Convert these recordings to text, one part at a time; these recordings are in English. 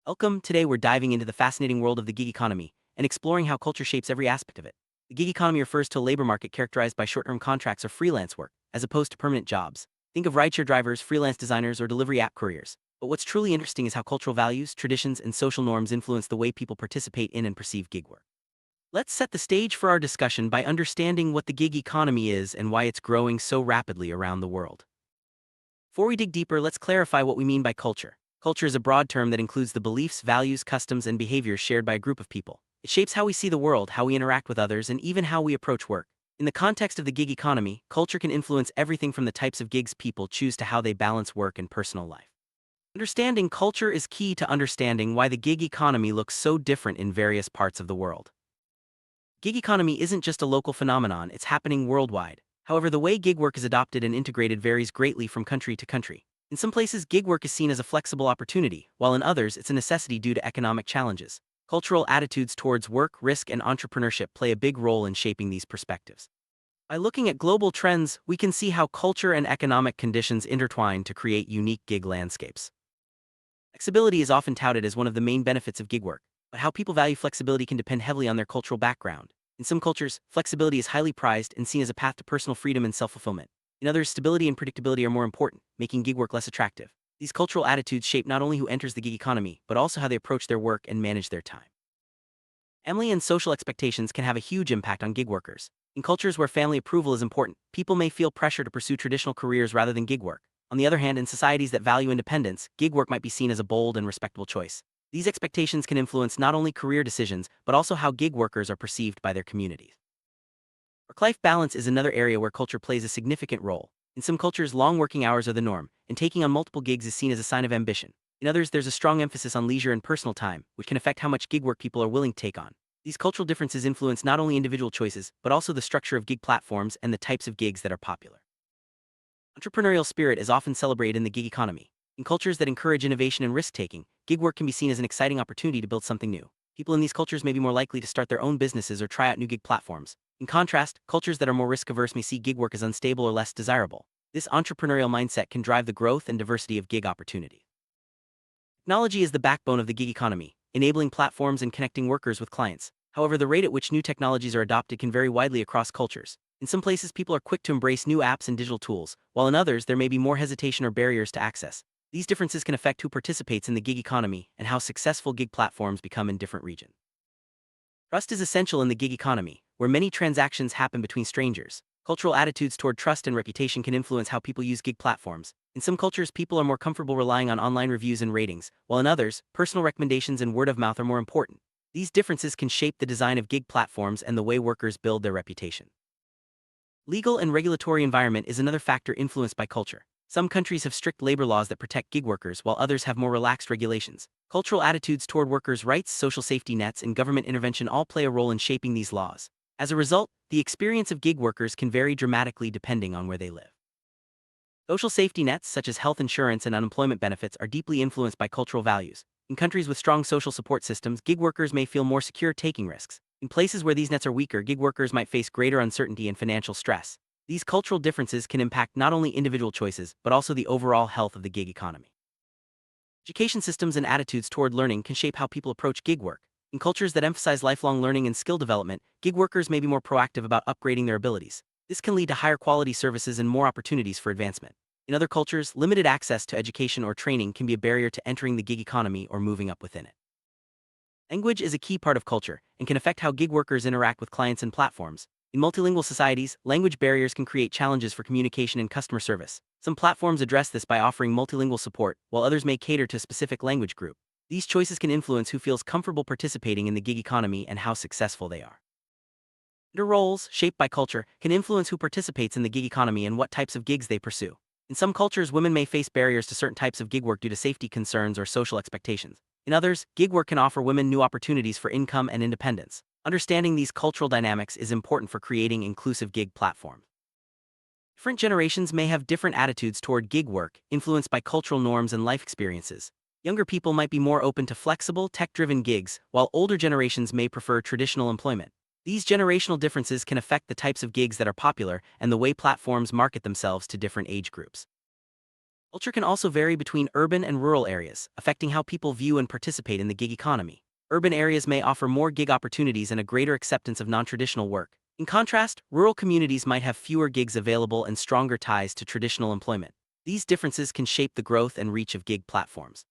Welcome. Today we're diving into the fascinating world of the gig economy and exploring how culture shapes every aspect of it. The gig economy refers to a labor market characterized by short-term contracts or freelance work, as opposed to permanent jobs. Think of rideshare drivers, freelance designers, or delivery app couriers. But what's truly interesting is how cultural values, traditions, and social norms influence the way people participate in and perceive gig work. Let's set the stage for our discussion by understanding what the gig economy is and why it's growing so rapidly around the world. Before we dig deeper, let's clarify what we mean by culture. Culture is a broad term that includes the beliefs, values, customs, and behaviors shared by a group of people. It shapes how we see the world, how we interact with others, and even how we approach work. In the context of the gig economy, culture can influence everything from the types of gigs people choose to how they balance work and personal life. Understanding culture is key to understanding why the gig economy looks so different in various parts of the world. Gig economy isn't just a local phenomenon, it's happening worldwide. However, the way gig work is adopted and integrated varies greatly from country to country. In some places, gig work is seen as a flexible opportunity, while in others, it's a necessity due to economic challenges. Cultural attitudes towards work, risk, and entrepreneurship play a big role in shaping these perspectives. By looking at global trends, we can see how culture and economic conditions intertwine to create unique gig landscapes. Flexibility is often touted as one of the main benefits of gig work, but how people value flexibility can depend heavily on their cultural background. In some cultures, flexibility is highly prized and seen as a path to personal freedom and self-fulfillment. In others, stability and predictability are more important, making gig work less attractive. These cultural attitudes shape not only who enters the gig economy, but also how they approach their work and manage their time. Family and social expectations can have a huge impact on gig workers. In cultures where family approval is important, people may feel pressure to pursue traditional careers rather than gig work. On the other hand, in societies that value independence, gig work might be seen as a bold and respectable choice. These expectations can influence not only career decisions, but also how gig workers are perceived by their communities. Work-life balance is another area where culture plays a significant role. In some cultures, long working hours are the norm, and taking on multiple gigs is seen as a sign of ambition. In others, there's a strong emphasis on leisure and personal time, which can affect how much gig work people are willing to take on. These cultural differences influence not only individual choices, but also the structure of gig platforms and the types of gigs that are popular. Entrepreneurial spirit is often celebrated in the gig economy. In cultures that encourage innovation and risk-taking, gig work can be seen as an exciting opportunity to build something new. People in these cultures may be more likely to start their own businesses or try out new gig platforms. In contrast, cultures that are more risk-averse may see gig work as unstable or less desirable. This entrepreneurial mindset can drive the growth and diversity of gig opportunities. Technology is the backbone of the gig economy, enabling platforms and connecting workers with clients. However, the rate at which new technologies are adopted can vary widely across cultures. In some places, people are quick to embrace new apps and digital tools, while in others, there may be more hesitation or barriers to access. These differences can affect who participates in the gig economy and how successful gig platforms become in different regions. Trust is essential in the gig economy, where many transactions happen between strangers. Cultural attitudes toward trust and reputation can influence how people use gig platforms. In some cultures, people are more comfortable relying on online reviews and ratings, while in others, personal recommendations and word of mouth are more important. These differences can shape the design of gig platforms and the way workers build their reputation. Legal and regulatory environment is another factor influenced by culture. Some countries have strict labor laws that protect gig workers, while others have more relaxed regulations. Cultural attitudes toward workers' rights, social safety nets, and government intervention all play a role in shaping these laws. As a result, the experience of gig workers can vary dramatically depending on where they live. Social safety nets, such as health insurance and unemployment benefits, are deeply influenced by cultural values. In countries with strong social support systems, gig workers may feel more secure taking risks. In places where these nets are weaker, gig workers might face greater uncertainty and financial stress. These cultural differences can impact not only individual choices, but also the overall health of the gig economy. Education systems and attitudes toward learning can shape how people approach gig work. In cultures that emphasize lifelong learning and skill development, gig workers may be more proactive about upgrading their abilities. This can lead to higher quality services and more opportunities for advancement. In other cultures, limited access to education or training can be a barrier to entering the gig economy or moving up within it. Language is a key part of culture and can affect how gig workers interact with clients and platforms. In multilingual societies, language barriers can create challenges for communication and customer service. Some platforms address this by offering multilingual support, while others may cater to a specific language group. These choices can influence who feels comfortable participating in the gig economy and how successful they are. Gender roles, shaped by culture, can influence who participates in the gig economy and what types of gigs they pursue. In some cultures, women may face barriers to certain types of gig work due to safety concerns or social expectations. In others, gig work can offer women new opportunities for income and independence. Understanding these cultural dynamics is important for creating inclusive gig platforms. Different generations may have different attitudes toward gig work, influenced by cultural norms and life experiences. Younger people might be more open to flexible, tech-driven gigs, while older generations may prefer traditional employment. These generational differences can affect the types of gigs that are popular and the way platforms market themselves to different age groups. Culture can also vary between urban and rural areas, affecting how people view and participate in the gig economy. Urban areas may offer more gig opportunities and a greater acceptance of non-traditional work. In contrast, rural communities might have fewer gigs available and stronger ties to traditional employment. These differences can shape the growth and reach of gig platforms.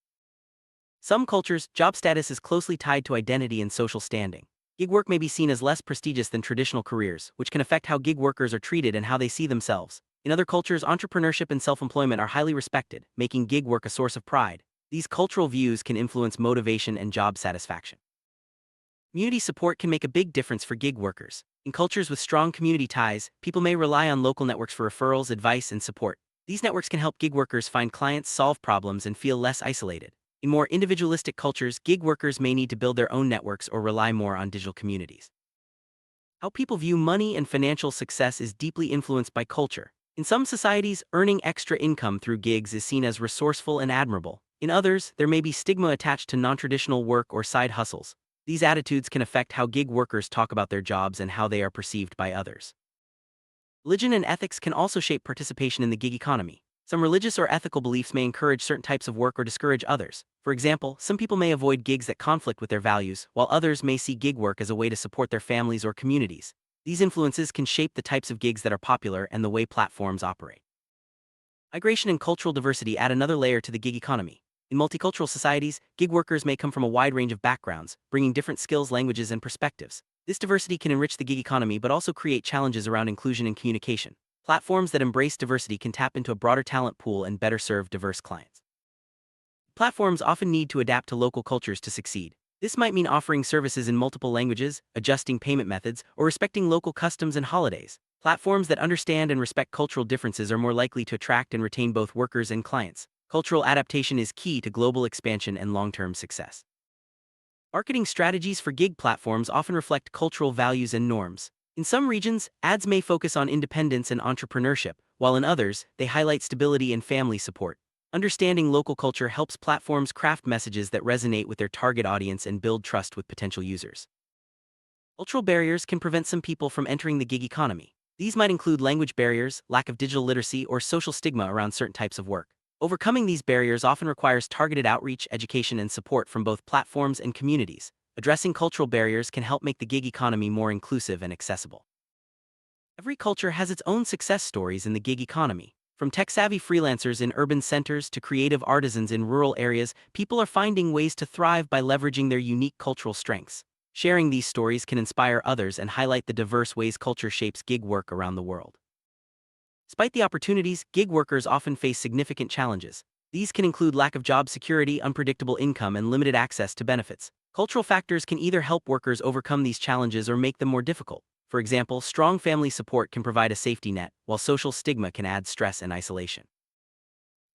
Some cultures, job status is closely tied to identity and social standing. Gig work may be seen as less prestigious than traditional careers, which can affect how gig workers are treated and how they see themselves. In other cultures, entrepreneurship and self-employment are highly respected, making gig work a source of pride. These cultural views can influence motivation and job satisfaction. Community support can make a big difference for gig workers. In cultures with strong community ties, people may rely on local networks for referrals, advice, and support. These networks can help gig workers find clients, solve problems, and feel less isolated. In more individualistic cultures, gig workers may need to build their own networks or rely more on digital communities. How people view money and financial success is deeply influenced by culture. In some societies, earning extra income through gigs is seen as resourceful and admirable. In others, there may be stigma attached to non-traditional work or side hustles. These attitudes can affect how gig workers talk about their jobs and how they are perceived by others. Religion and ethics can also shape participation in the gig economy. Some religious or ethical beliefs may encourage certain types of work or discourage others. For example, some people may avoid gigs that conflict with their values, while others may see gig work as a way to support their families or communities. These influences can shape the types of gigs that are popular and the way platforms operate. Migration and cultural diversity add another layer to the gig economy. In multicultural societies, gig workers may come from a wide range of backgrounds, bringing different skills, languages, and perspectives. This diversity can enrich the gig economy but also create challenges around inclusion and communication. Platforms that embrace diversity can tap into a broader talent pool and better serve diverse clients. Platforms often need to adapt to local cultures to succeed. This might mean offering services in multiple languages, adjusting payment methods, or respecting local customs and holidays. Platforms that understand and respect cultural differences are more likely to attract and retain both workers and clients. Cultural adaptation is key to global expansion and long-term success. Marketing strategies for gig platforms often reflect cultural values and norms. In some regions, ads may focus on independence and entrepreneurship, while in others, they highlight stability and family support. Understanding local culture helps platforms craft messages that resonate with their target audience and build trust with potential users. Cultural barriers can prevent some people from entering the gig economy. These might include language barriers, lack of digital literacy, or social stigma around certain types of work. Overcoming these barriers often requires targeted outreach, education, and support from both platforms and communities. Addressing cultural barriers can help make the gig economy more inclusive and accessible. Every culture has its own success stories in the gig economy. From tech-savvy freelancers in urban centers to creative artisans in rural areas, people are finding ways to thrive by leveraging their unique cultural strengths. Sharing these stories can inspire others and highlight the diverse ways culture shapes gig work around the world. Despite the opportunities, gig workers often face significant challenges. These can include lack of job security, unpredictable income, and limited access to benefits. Cultural factors can either help workers overcome these challenges or make them more difficult. For example, strong family support can provide a safety net, while social stigma can add stress and isolation.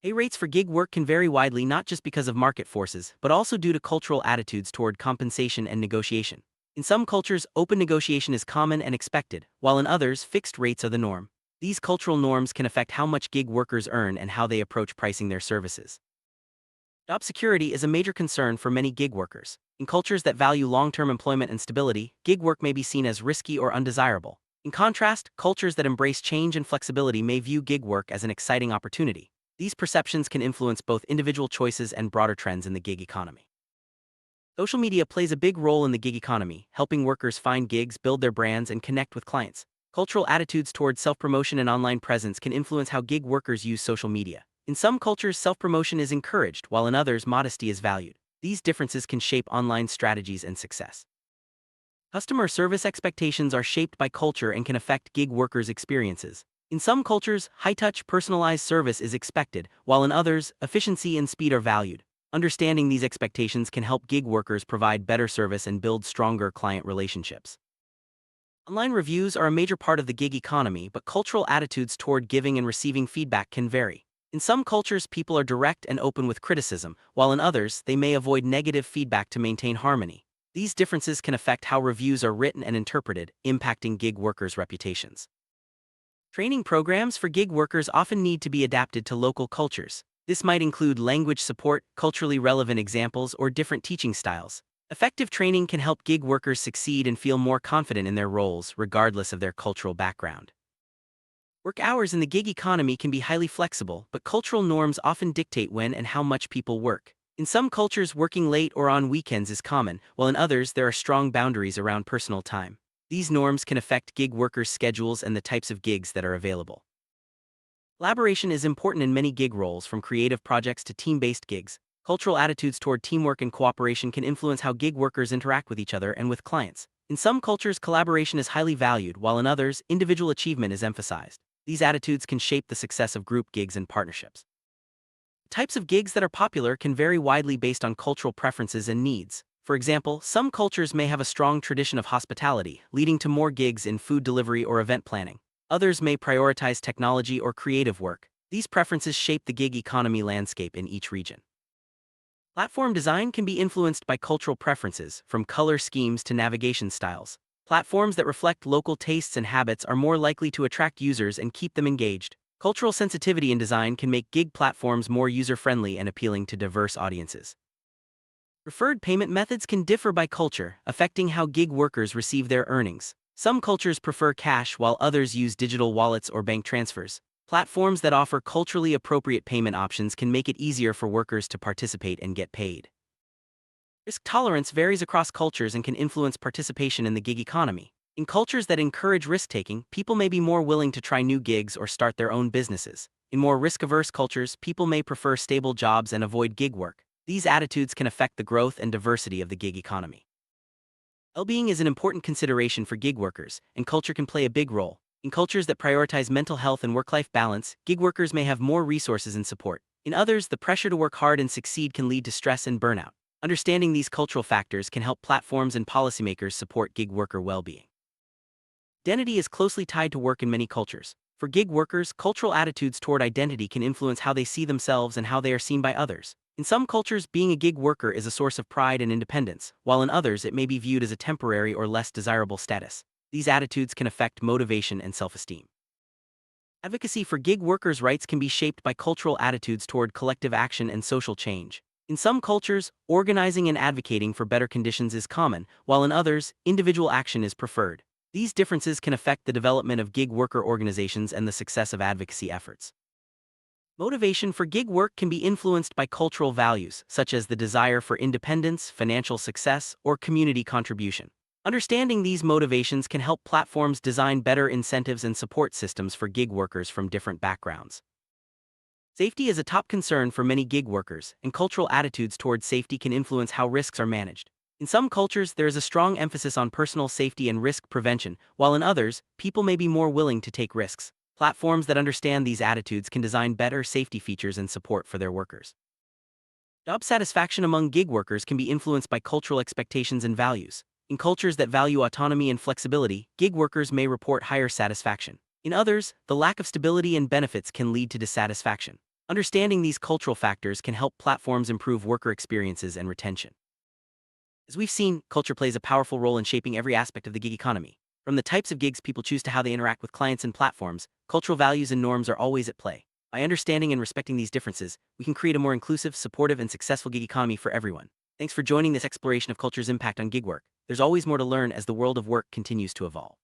Pay rates for gig work can vary widely not just because of market forces, but also due to cultural attitudes toward compensation and negotiation. In some cultures, open negotiation is common and expected, while in others, fixed rates are the norm. These cultural norms can affect how much gig workers earn and how they approach pricing their services. Job security is a major concern for many gig workers. In cultures that value long-term employment and stability, gig work may be seen as risky or undesirable. In contrast, cultures that embrace change and flexibility may view gig work as an exciting opportunity. These perceptions can influence both individual choices and broader trends in the gig economy. Social media plays a big role in the gig economy, helping workers find gigs, build their brands, and connect with clients. Cultural attitudes toward self-promotion and online presence can influence how gig workers use social media. In some cultures, self-promotion is encouraged, while in others, modesty is valued. These differences can shape online strategies and success. Customer service expectations are shaped by culture and can affect gig workers' experiences. In some cultures, high-touch, personalized service is expected, while in others, efficiency and speed are valued. Understanding these expectations can help gig workers provide better service and build stronger client relationships. Online reviews are a major part of the gig economy, but cultural attitudes toward giving and receiving feedback can vary. In some cultures, people are direct and open with criticism, while in others, they may avoid negative feedback to maintain harmony. These differences can affect how reviews are written and interpreted, impacting gig workers' reputations. Training programs for gig workers often need to be adapted to local cultures. This might include language support, culturally relevant examples, or different teaching styles. Effective training can help gig workers succeed and feel more confident in their roles, regardless of their cultural background. Work hours in the gig economy can be highly flexible, but cultural norms often dictate when and how much people work. In some cultures, working late or on weekends is common, while in others, there are strong boundaries around personal time. These norms can affect gig workers' schedules and the types of gigs that are available. Collaboration is important in many gig roles, from creative projects to team-based gigs. Cultural attitudes toward teamwork and cooperation can influence how gig workers interact with each other and with clients. In some cultures, collaboration is highly valued, while in others, individual achievement is emphasized. These attitudes can shape the success of group gigs and partnerships. Types of gigs that are popular can vary widely based on cultural preferences and needs. For example, some cultures may have a strong tradition of hospitality, leading to more gigs in food delivery or event planning. Others may prioritize technology or creative work. These preferences shape the gig economy landscape in each region. Platform design can be influenced by cultural preferences, from color schemes to navigation styles. Platforms that reflect local tastes and habits are more likely to attract users and keep them engaged. Cultural sensitivity in design can make gig platforms more user-friendly and appealing to diverse audiences. Preferred payment methods can differ by culture, affecting how gig workers receive their earnings. Some cultures prefer cash while others use digital wallets or bank transfers. Platforms that offer culturally appropriate payment options can make it easier for workers to participate and get paid. Risk tolerance varies across cultures and can influence participation in the gig economy. In cultures that encourage risk-taking, people may be more willing to try new gigs or start their own businesses. In more risk-averse cultures, people may prefer stable jobs and avoid gig work. These attitudes can affect the growth and diversity of the gig economy. Well-being is an important consideration for gig workers, and culture can play a big role. In cultures that prioritize mental health and work-life balance, gig workers may have more resources and support. In others, the pressure to work hard and succeed can lead to stress and burnout. Understanding these cultural factors can help platforms and policymakers support gig worker well-being. Identity is closely tied to work in many cultures. For gig workers, cultural attitudes toward identity can influence how they see themselves and how they are seen by others. In some cultures, being a gig worker is a source of pride and independence, while in others it may be viewed as a temporary or less desirable status. These attitudes can affect motivation and self-esteem. Advocacy for gig workers' rights can be shaped by cultural attitudes toward collective action and social change. In some cultures, organizing and advocating for better conditions is common, while in others, individual action is preferred. These differences can affect the development of gig worker organizations and the success of advocacy efforts. Motivation for gig work can be influenced by cultural values, such as the desire for independence, financial success, or community contribution. Understanding these motivations can help platforms design better incentives and support systems for gig workers from different backgrounds. Safety is a top concern for many gig workers, and cultural attitudes toward safety can influence how risks are managed. In some cultures, there is a strong emphasis on personal safety and risk prevention, while in others, people may be more willing to take risks. Platforms that understand these attitudes can design better safety features and support for their workers. Job satisfaction among gig workers can be influenced by cultural expectations and values. In cultures that value autonomy and flexibility, gig workers may report higher satisfaction. In others, the lack of stability and benefits can lead to dissatisfaction. Understanding these cultural factors can help platforms improve worker experiences and retention. As we've seen, culture plays a powerful role in shaping every aspect of the gig economy. From the types of gigs people choose to how they interact with clients and platforms, cultural values and norms are always at play. By understanding and respecting these differences, we can create a more inclusive, supportive, and successful gig economy for everyone. Thanks for joining this exploration of culture's impact on gig work. There's always more to learn as the world of work continues to evolve.